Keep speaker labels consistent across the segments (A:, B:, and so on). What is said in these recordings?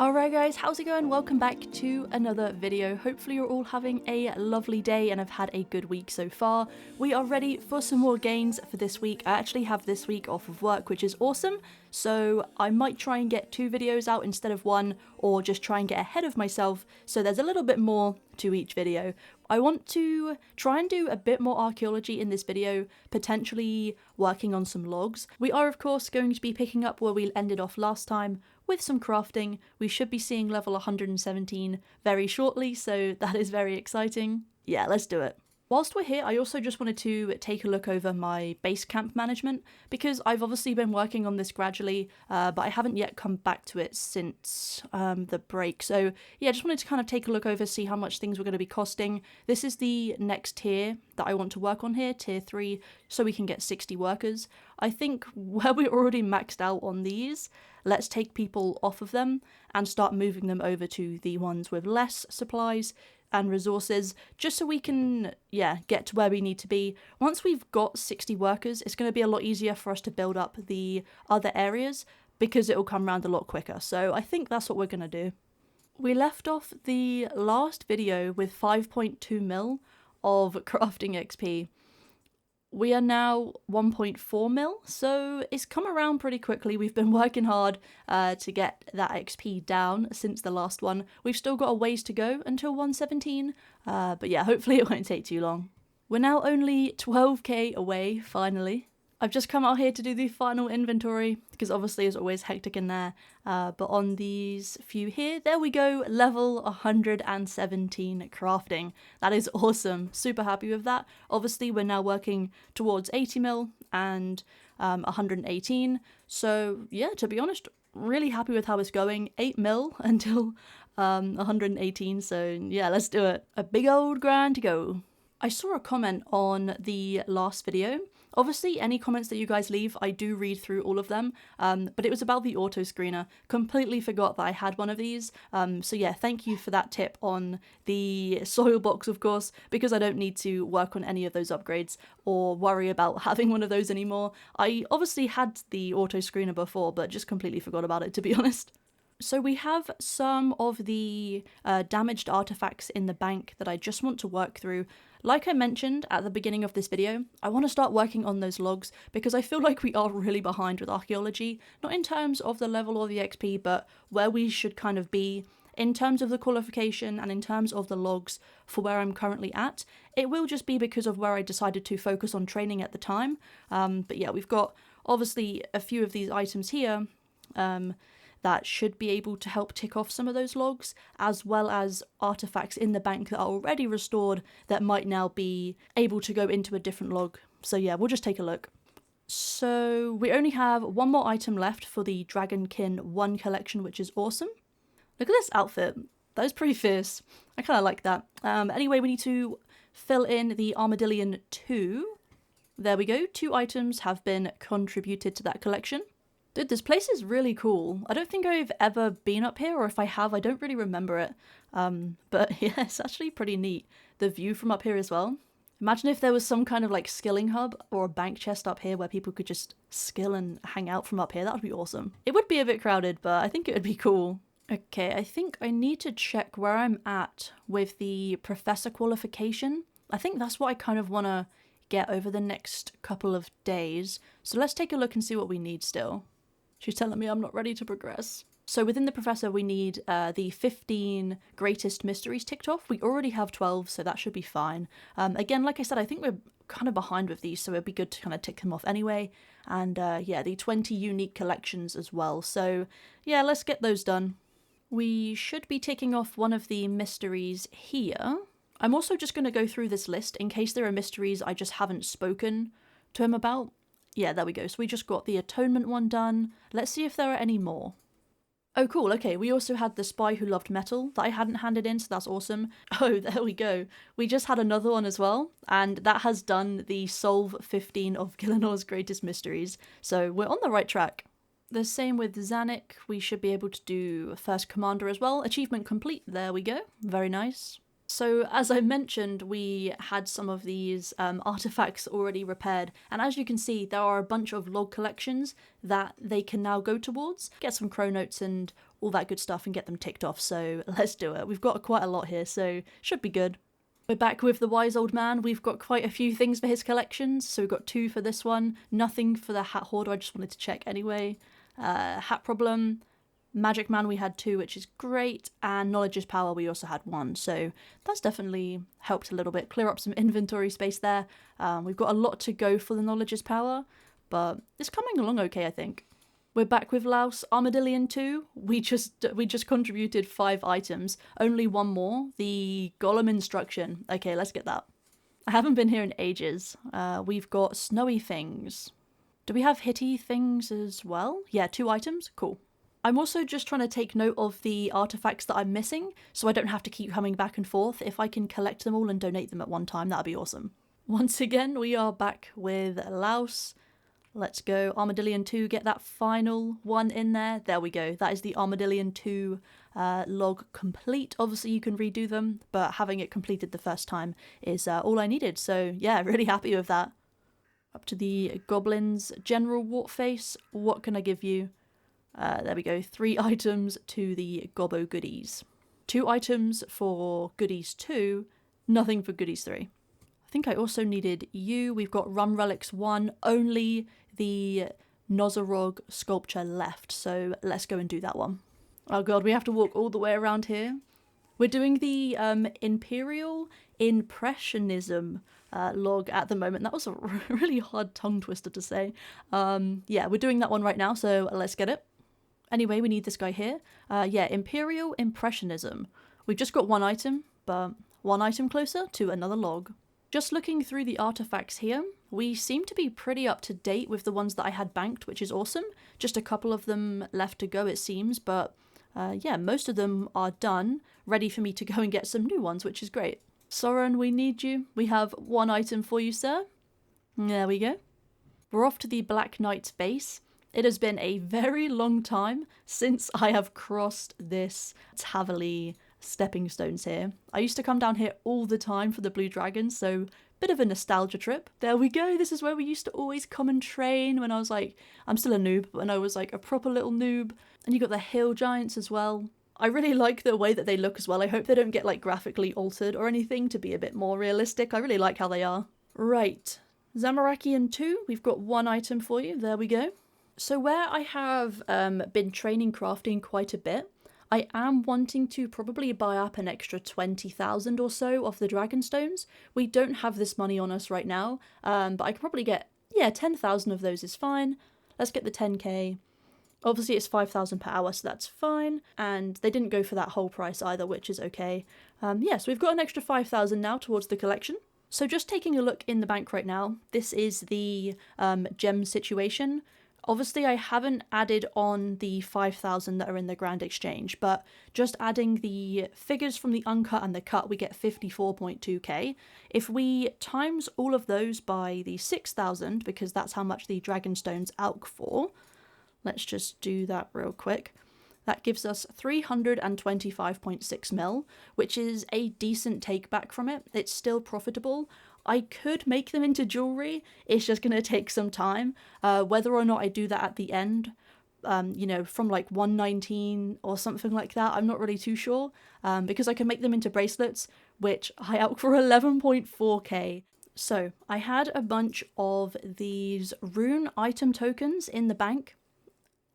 A: Alright guys, how's it going? Welcome back to another video. Hopefully you're all having a lovely day and have had a good week so far. We are ready for some more gains for this week. I actually have this week off of work, which is awesome. So I might try and get 2 videos out instead of 1, or just try and get ahead of myself so there's a little bit more to each video. I want to try and do a bit more archaeology in this video, potentially working on some logs. We are of course going to be picking up where we ended off last time with some crafting. We should be seeing level 117 very shortly, so that is very exciting. Yeah, let's do it. Whilst we're here, I also just wanted to take a look over my base camp management, because I've obviously been working on this gradually, but I haven't yet come back to it since the break. So yeah, just wanted to kind of take a look over, see how much things were going to be costing. This is the next tier that I want to work on here, tier 3, so we can get 60 workers. I think where we're already maxed out on these, let's take people off of them and start moving them over to the ones with less supplies and resources, just so we can, yeah, get to where we need to be. Once we've got 60 workers, it's going to be a lot easier for us to build up the other areas, because it will come around a lot quicker. So I think that's what we're going to do. We left off the last video with 5.2 mil of crafting XP. We are now 1.4 mil, so it's come around pretty quickly. We've been working hard to get that XP down since the last one. We've still got a ways to go until 117, but yeah, hopefully it won't take too long. We're now only 12k away, finally. I've just come out here to do the final inventory, because obviously it's always hectic in there, but on these few here, there we go, level 117 crafting. That is awesome, super happy with that. Obviously we're now working towards 80 mil and 118, so yeah, to be honest, really happy with how it's going. 8 mil until 118, so yeah, let's do it. A big old grind to go. I saw a comment on the last video. Obviously, any comments that you guys leave, I do read through all of them, but it was about the auto screener. Completely forgot that I had one of these, so yeah, thank you for that tip on the soil box, of course, because I don't need to work on any of those upgrades or worry about having one of those anymore. I obviously had the auto screener before, but just completely forgot about it, to be honest. So we have some of the damaged artifacts in the bank that I just want to work through. Like I mentioned at the beginning of this video, I want to start working on those logs because I feel like we are really behind with archaeology, not in terms of the level or the XP, but where we should kind of be in terms of the qualification and in terms of the logs for where I'm currently at. It will just be because of where I decided to focus on training at the time. But yeah, we've got obviously a few of these items here that should be able to help tick off some of those logs, as well as artifacts in the bank that are already restored that might now be able to go into a different log. So yeah, we'll just take a look. So we only have one more item left for the Dragonkin 1 collection, which is awesome. Look at this outfit. That is pretty fierce. I kind of like that. Anyway, we need to fill in the Armadillion 2. There we go. 2 items have been contributed to that collection. Dude, this place is really cool. I don't think I've ever been up here, or if I have, I don't really remember it. But yeah, it's actually pretty neat. The view from up here as well. Imagine if there was some kind of like skilling hub or a bank chest up here where people could just skill and hang out from up here. That would be awesome. It would be a bit crowded, but I think it would be cool. Okay, I think I need to check where I'm at with the professor qualification. I think that's what I kind of want to get over the next couple of days. So let's take a look and see what we need still. She's telling me I'm not ready to progress. So within the professor, we need the 15 greatest mysteries ticked off. We already have 12, so that should be fine. Again, like I said, I think we're kind of behind with these, so it'd be good to kind of tick them off anyway. And yeah, the 20 unique collections as well. So yeah, let's get those done. We should be ticking off one of the mysteries here. I'm also just going to go through this list in case there are mysteries I just haven't spoken to him about. Yeah, there we go. So we just got the atonement one done. Let's see if there are any more. Oh, cool. Okay, we also had the spy who loved metal that I hadn't handed in, so that's awesome. Oh, there we go. We just had another one as well, and that has done the solve 15 of Gillenor's greatest mysteries. So we're on the right track. The same with Zanuck. We should be able to do first commander as well. Achievement complete. There we go. Very nice. So as I mentioned, we had some of these artifacts already repaired, and as you can see, there are a bunch of log collections that they can now go towards, get some crow notes and all that good stuff and get them ticked off, so let's do it. We've got quite a lot here, so should be good. We're back with the wise old man. We've got quite a few things for his collections, so we've got 2 for this one, nothing for the hat hoarder, I just wanted to check anyway. Hat problem. Magic Man we had 2, which is great, and Knowledge is Power we also had 1, so that's definitely helped a little bit, clear up some inventory space there. We've got a lot to go for the Knowledge is Power, but it's coming along okay, I think. We're back with Laos, Armadillion 2, we just contributed 5 items, only 1 more, the Golem Instruction. Okay, let's get that. I haven't been here in ages. We've got Snowy Things. Do we have Hitty Things as well? Yeah, 2 items, cool. I'm also just trying to take note of the artifacts that I'm missing, so I don't have to keep coming back and forth. If I can collect them all and donate them at one time, that'd be awesome. Once again, we are back with Laos. Let's go. Armadillion 2, get that final one in there. There we go. That is the Armadillion 2 log complete. Obviously, you can redo them, but having it completed the first time is all I needed. So yeah, really happy with that. Up to the Goblins General Wartface. What can I give you? There we go, 3 items to the Gobbo Goodies. 2 items for Goodies 2, nothing for Goodies 3. I think I also needed you. We've got Rum Relics 1, only the Nozarog sculpture left, so let's go and do that one. Oh god, we have to walk all the way around here. We're doing the Imperial Impressionism log at the moment. That was a really hard tongue twister to say. Yeah, we're doing that one right now, so let's get it. Anyway, we need this guy here. Yeah, Imperial Impressionism. We've just got 1 item, but 1 item closer to another log. Just looking through the artifacts here, we seem to be pretty up to date with the ones that I had banked, which is awesome. Just a couple of them left to go, it seems, but yeah, most of them are done, ready for me to go and get some new ones, which is great. Soren, we need you. We have 1 item for you, sir. There we go. We're off to the Black Knight's base. It has been a very long time since I have crossed this Taverley stepping stones here. I used to come down here all the time for the Blue Dragons, so bit of a nostalgia trip. There we go, this is where we used to always come and train when I was like, I'm still a noob, but when I was like a proper little noob. And you got the hill giants as well. I really like the way that they look as well. I hope they don't get like graphically altered or anything to be a bit more realistic. I really like how they are. Right, Zamarakian 2, we've got 1 item for you, there we go. So where I have been training crafting quite a bit, I am wanting to probably buy up an extra 20,000 or so of the Dragonstones. We don't have this money on us right now, but I could probably get, yeah, 10,000 of those is fine. Let's get the 10k. Obviously it's 5,000 per hour, so that's fine. And they didn't go for that whole price either, which is okay. Yeah, so we've got an extra 5,000 now towards the collection. So just taking a look in the bank right now, this is the gem situation. Obviously, I haven't added on the 5,000 that are in the Grand Exchange, but just adding the figures from the uncut and the cut, we get 54.2k. If we times all of those by the 6,000, because that's how much the Dragonstones alch for, let's just do that real quick. That gives us 325.6 mil, which is a decent take back from it. It's still profitable. I could make them into jewellery, it's just going to take some time. Whether or not I do that at the end, you know, from like 119 or something like that, I'm not really too sure, because I can make them into bracelets, which I out for 11.4k. So I had a bunch of these rune item tokens in the bank,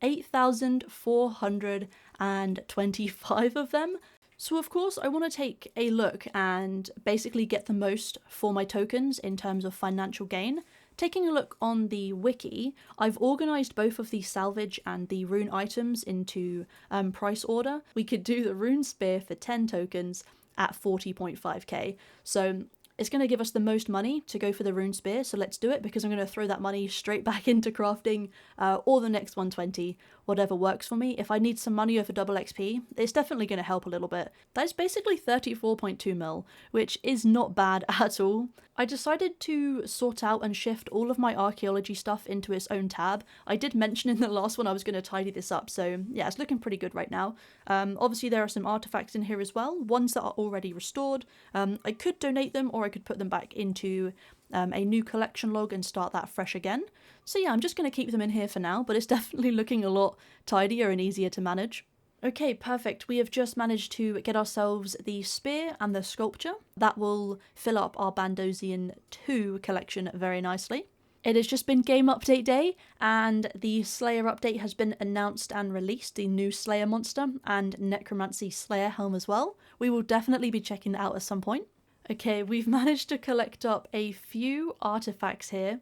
A: 8,425 of them. So of course I want to take a look and basically get the most for my tokens in terms of financial gain. Taking a look on the wiki, I've organised both of the salvage and the rune items into price order. We could do the rune spear for 10 tokens at 40.5k. So It's going to give us the most money to go for the rune spear, so let's do it, because I'm going to throw that money straight back into crafting or the next 120, whatever works for me. If I need some money over double XP, it's definitely going to help a little bit. That's basically 34.2 mil, which is not bad at all. I decided to sort out and shift all of my archaeology stuff into its own tab. I did mention in the last one I was going to tidy this up, so yeah, it's looking pretty good right now. Obviously there are some artifacts in here as well, ones that are already restored. I could donate them, or I could put them back into a new collection log and start that fresh again. So yeah, I'm just going to keep them in here for now, but it's definitely looking a lot tidier and easier to manage. Okay, perfect. We have just managed to get ourselves the spear and the sculpture. That will fill up our Bandosian 2 collection very nicely. It has just been game update day, and the Slayer update has been announced and released, the new Slayer monster and Necromancy Slayer helm as well. We will definitely be checking that out at some point. Okay, we've managed to collect up a few artifacts here.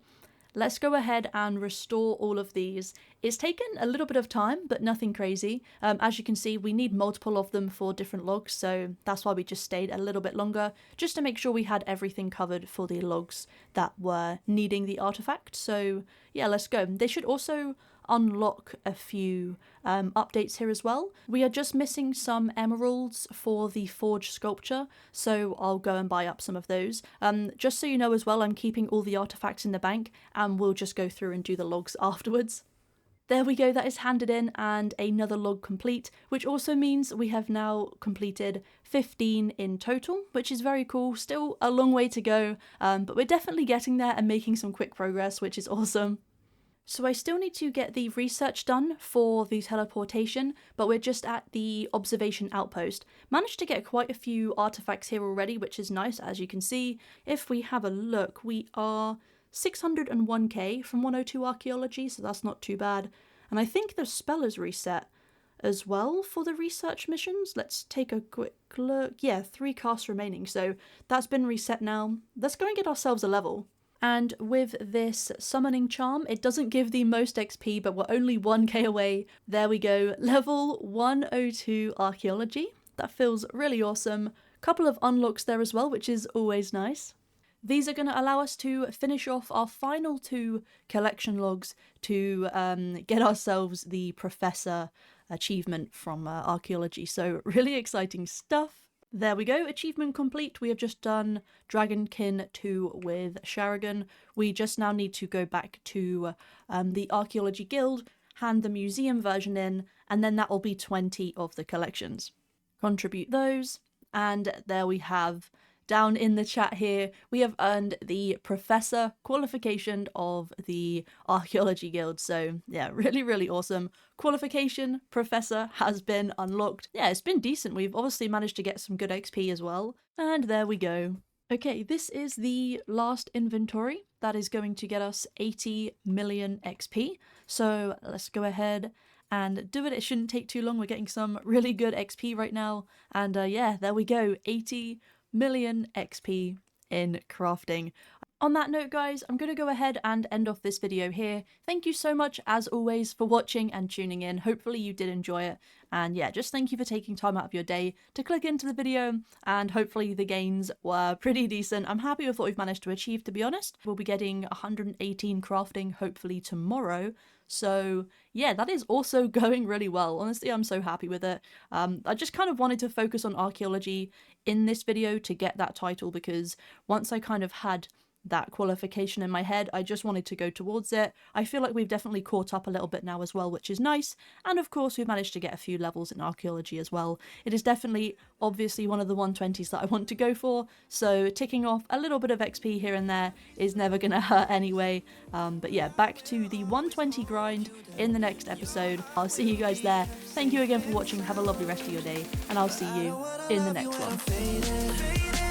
A: Let's go ahead and restore all of these. It's taken a little bit of time, but nothing crazy. As you can see, we need multiple of them for different logs, so that's why we just stayed a little bit longer, just to make sure we had everything covered for the logs that were needing the artifact. So yeah, let's go. They should also unlock a few updates here as well. We are just missing some emeralds for the forge sculpture, so I'll go and buy up some of those. Just so you know as well, I'm keeping all the artifacts in the bank, and we'll just go through and do the logs afterwards. There we go, that is handed in, and another log complete, which also means we have now completed 15 in total, which is very cool. Still a long way to go, but we're definitely getting there and making some quick progress, which is awesome. So I still need to get the research done for the teleportation, but we're just at the observation outpost. Managed to get quite a few artifacts here already, which is nice. As you can see, if we have a look, we are 601k from 102 archaeology, so that's not too bad. And I think the spell is reset as well for the research missions. Let's take a quick look. Yeah, 3 casts remaining, so that's been reset now. Let's go and get ourselves a level. And with this summoning charm, it doesn't give the most XP, but we're only 1k away. There we go, level 102 archaeology. That feels really awesome. Couple of unlocks there as well, which is always nice. These are going to allow us to finish off our final 2 collection logs to get ourselves the Professor achievement from archaeology. So really exciting stuff. There we go, achievement complete. We have just done Dragonkin 2 with Sharagan. We just now need to go back to the Archaeology Guild, hand the museum version in, and then that will be 20 of the collections. Contribute those, and there we have, down in the chat here, we have earned the Professor qualification of the Archaeology Guild. So yeah, really, really awesome. Qualification Professor has been unlocked. Yeah, it's been decent. We've obviously managed to get some good XP as well. And there we go. Okay, this is the last inventory. That is going to get us 80 million XP. So let's go ahead and do it. It shouldn't take too long. We're getting some really good XP right now. And yeah, there we go. 80 million XP in crafting. On that note, guys, I'm going to go ahead and end off this video here. Thank you so much, as always, for watching and tuning in. Hopefully you did enjoy it. And yeah, just thank you for taking time out of your day to click into the video, and hopefully the gains were pretty decent. I'm happy with what we've managed to achieve, to be honest. We'll be getting 118 crafting hopefully tomorrow. So yeah, that is also going really well. Honestly, I'm so happy with it. I just kind of wanted to focus on archaeology in this video to get that title, because once I kind of had that qualification in my head, I just wanted to go towards it. I feel like we've definitely caught up a little bit now as well, which is nice. And of course, we've managed to get a few levels in archaeology as well. It is definitely, obviously, one of the 120s that I want to go for. So ticking off a little bit of XP here and there is never going to hurt anyway. But yeah, back to the 120 grind in the next episode. I'll see you guys there. Thank you again for watching. Have a lovely rest of your day, and I'll see you in the next one.